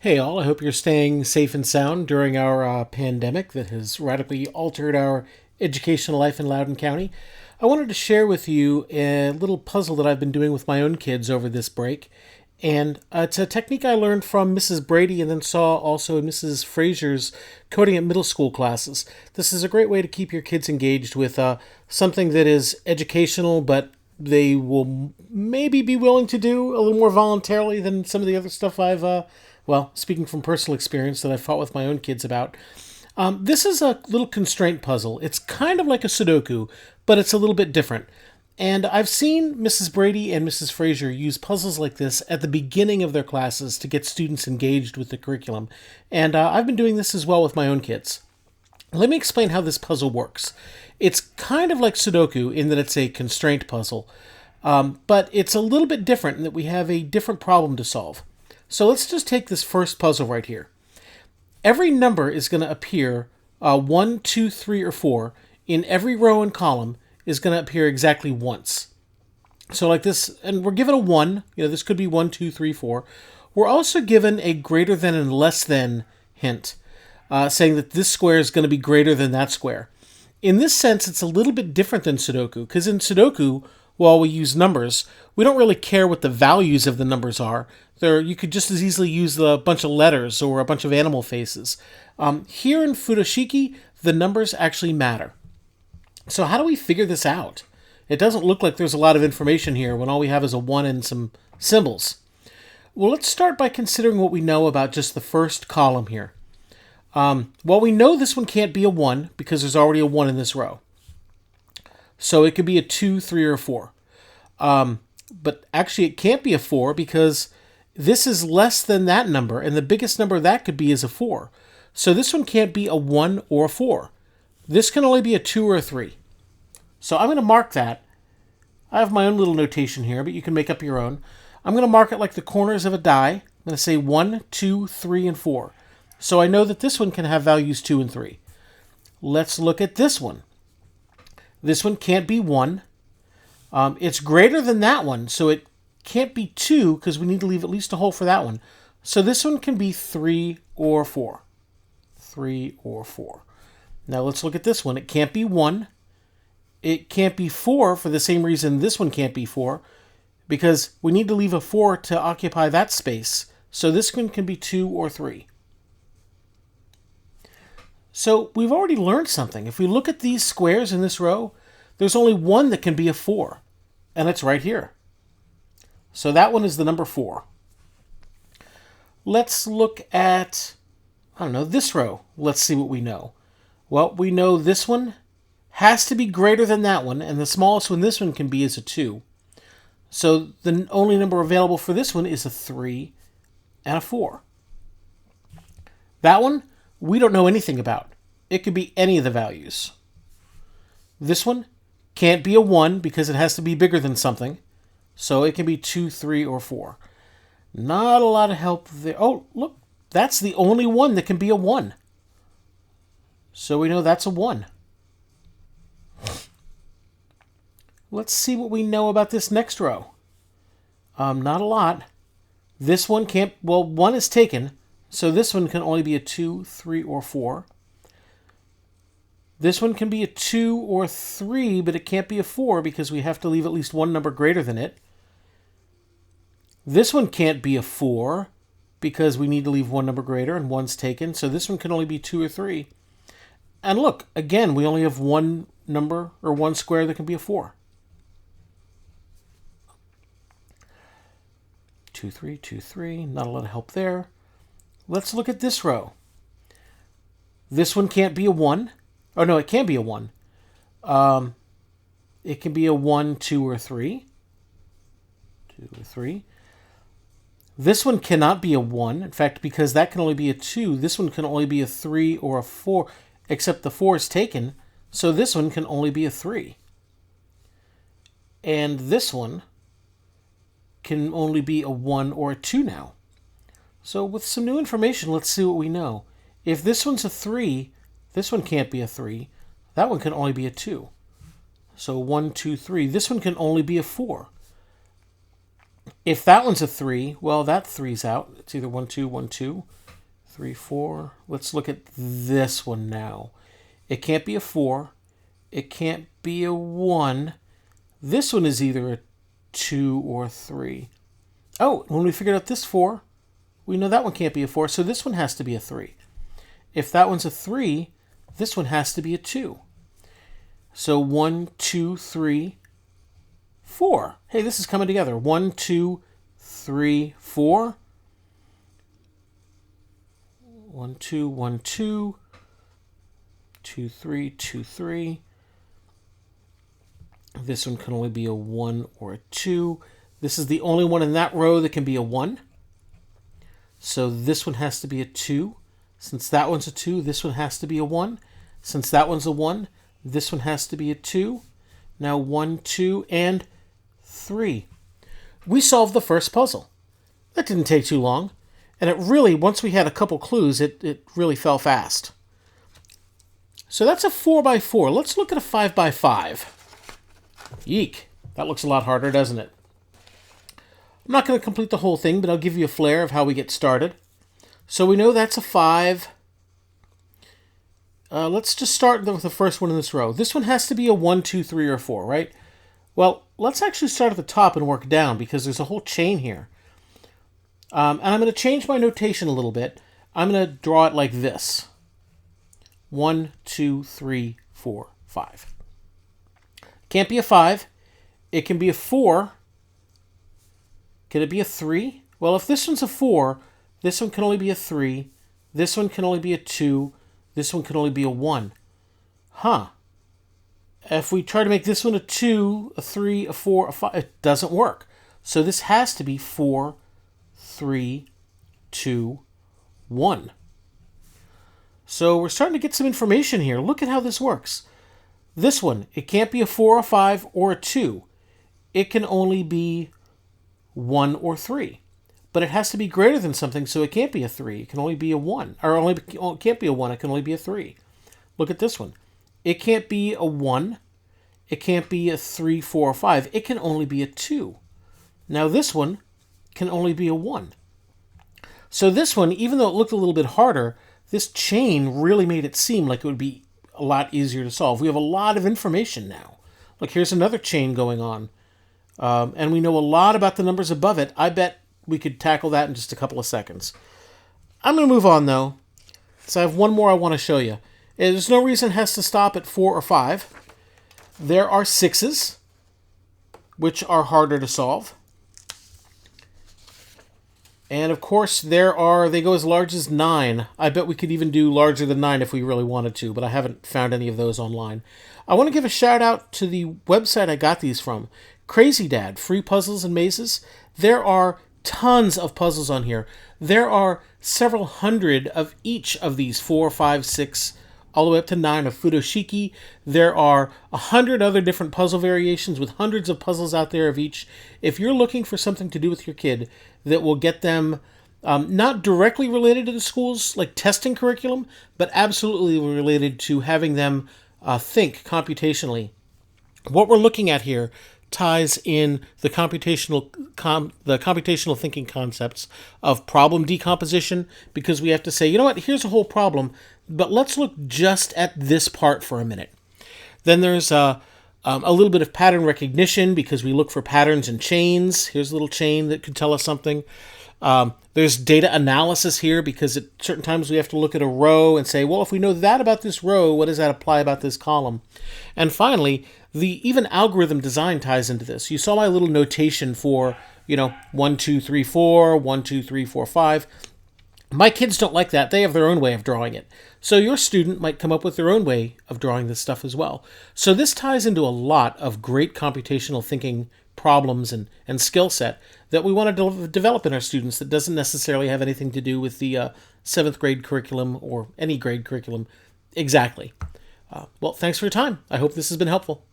Hey all, I hope you're staying safe and sound during our pandemic that has radically altered our educational life in Loudoun County. I wanted to share with you a little puzzle that I've been doing with my own kids over this break. And it's a technique I learned from Mrs. Brady and then saw also in Mrs. Frazier's coding at middle school classes. This is a great way to keep your kids engaged with something that is educational, but they will maybe be willing to do a little more voluntarily than some of the other stuff speaking from personal experience that I've fought with my own kids about. This is a little constraint puzzle. It's kind of like a sudoku, but it's a little bit different. And I've seen Mrs. Brady and Mrs. Frazier use puzzles like this at the beginning of their classes to get students engaged with the curriculum. And I've been doing this as well with my own kids. Let me explain how this puzzle works. It's kind of like Sudoku in that it's a constraint puzzle, but it's a little bit different in that we have a different problem to solve. So let's just take this first puzzle right here. Every number is going to appear 1, 2, 3, or 4 in every row and column is going to appear exactly once. So like this, and we're given a 1. This could be 1, 2, 3, 4. We're also given a greater than and less than hint, saying that this square is going to be greater than that square. In this sense, it's a little bit different than Sudoku, because in Sudoku, while we use numbers, we don't really care what the values of the numbers are. You could just as easily use a bunch of letters or a bunch of animal faces. Here in futoshiki, the numbers actually matter. So how do we figure this out? It doesn't look like there's a lot of information here when all we have is a 1 and some symbols. Well, let's start by considering what we know about just the first column here. Well, we know this one can't be a 1 because there's already a 1 in this row. So it could be a 2, 3, or 4. But actually it can't be a 4 because this is less than that number, and the biggest number that could be is a 4. So this one can't be a 1 or a 4. This can only be a 2 or a 3. So I'm going to mark that. I have my own little notation here, but you can make up your own. I'm going to mark it like the corners of a die. I'm going to say 1, 2, 3, and 4. So I know that this one can have values 2 and 3. Let's look at this one. This one can't be 1. It's greater than that one, so it can't be 2 because we need to leave at least a hole for that one. So this one can be 3 or 4. 3 or 4. Now let's look at this one. It can't be 1. It can't be 4 for the same reason this one can't be 4, because we need to leave a 4 to occupy that space. So this one can be 2 or 3. So we've already learned something. If we look at these squares in this row, there's only one that can be a 4, and it's right here. So that one is the number 4. Let's look at, this row. Let's see what we know. Well, we know this one has to be greater than that one, and the smallest one this one can be is a 2. So the only number available for this one is a 3 and a 4. That one, we don't know anything about. It could be any of the values. This one can't be a 1 because it has to be bigger than something. So it can be 2, 3, or 4. Not a lot of help there. Oh, look, that's the only one that can be a 1. So we know that's a 1. Let's see what we know about this next row. Not a lot. This one can't, 1 is taken. So this one can only be a 2, 3, or 4. This one can be a 2 or 3, but it can't be a 4 because we have to leave at least one number greater than it. This one can't be a 4 because we need to leave one number greater and 1's taken. So this one can only be 2 or 3. And look, again, we only have one number or one square that can be a 4. 2, 3, 2, 3. Not a lot of help there. Let's look at this row. This one can't be a 1. Oh, no, it can be a 1. It can be a 1, 2, or 3. 2 or 3. This one cannot be a 1. In fact, because that can only be a 2, this one can only be a 3 or a 4, except the 4 is taken, so this one can only be a 3. And this one can only be a 1 or a 2 now. So with some new information, let's see what we know. If this one's a 3, this one can't be a 3. That one can only be a 2. So 1, 2, 3. This one can only be a 4. If that one's a 3, well, that 3's out. It's either 1, 2, 1, 2, 3, 4. Let's look at this one now. It can't be a 4. It can't be a 1. This one is either a 2 or 3. Oh, when we figured out this 4, we know that one can't be a 4, so this one has to be a 3. If that one's a 3, this one has to be a 2. So 1, 2, 3, 4. Hey, this is coming together. 1, 2, 3, 4. 1, 2, 1, 2. 2, 3, 2, 3. This one can only be a 1 or a 2. This is the only one in that row that can be a 1. So this one has to be a 2. Since that one's a 2, this one has to be a 1. Since that one's a 1, this one has to be a 2. Now 1, 2, and 3. We solved the first puzzle. That didn't take too long. And it really, once we had a couple clues, it really fell fast. So that's a 4 by 4. Let's look at a 5 by 5. Yeek. That looks a lot harder, doesn't it? I'm not going to complete the whole thing, but I'll give you a flair of how we get started. So we know that's a 5. Let's just start with the first one in this row. This one has to be a 1, 2, 3, or 4, right? Well, let's actually start at the top and work down because there's a whole chain here. And I'm going to change my notation a little bit. I'm going to draw it like this. 1, 2, 3, 4, 5. Can't be a 5. It can be a 4. Can it be a 3? Well, if this one's a 4, this one can only be a 3. This one can only be a 2. This one can only be a 1. Huh. If we try to make this one a 2, a 3, a 4, a 5, it doesn't work. So this has to be 4, 3, 2, 1. So we're starting to get some information here. Look at how this works. This one, it can't be a 4, a 5, or a 2. It can only be 1 or 3. But it has to be greater than something, so it can't be a 3. It can only be a 1. It can't be a 1, it can only be a 3. Look at this one. It can't be a 1. It can't be a 3, 4, or 5. It can only be a 2. Now this one can only be a 1. So this one, even though it looked a little bit harder, this chain really made it seem like it would be a lot easier to solve. We have a lot of information now. Look, here's another chain going on. And we know a lot about the numbers above it. I bet we could tackle that in just a couple of seconds. I'm going to move on, though. So I have one more I want to show you. There's no reason it has to stop at 4 or 5. There are 6s, which are harder to solve. And of course, they go as large as 9. I bet we could even do larger than 9 if we really wanted to, but I haven't found any of those online. I want to give a shout out to the website I got these from. Crazy Dad, Free Puzzles and Mazes. There are tons of puzzles on here. There are several hundred of each of these 4, 5, 6, all the way up to 9 of futoshiki. There are 100 other different puzzle variations with hundreds of puzzles out there of each. If you're looking for something to do with your kid that will get them not directly related to the school's like testing curriculum, but absolutely related to having them think computationally, what we're looking at here ties in the computational thinking concepts of problem decomposition, because we have to say, you know what, here's a whole problem, but let's look just at this part for a minute. Then there's a little bit of pattern recognition, because we look for patterns in chains. Here's a little chain that could tell us something. There's data analysis here, because at certain times we have to look at a row and say, well, if we know that about this row, what does that apply about this column? And finally, the even algorithm design ties into this. You saw my little notation for, 1, 2, 3, 4, 1, 2, 3, 4, 5. My kids don't like that. They have their own way of drawing it. So your student might come up with their own way of drawing this stuff as well. So this ties into a lot of great computational thinking problems and skill set that we want to develop in our students that doesn't necessarily have anything to do with the 7th grade curriculum or any grade curriculum exactly. Well, thanks for your time. I hope this has been helpful.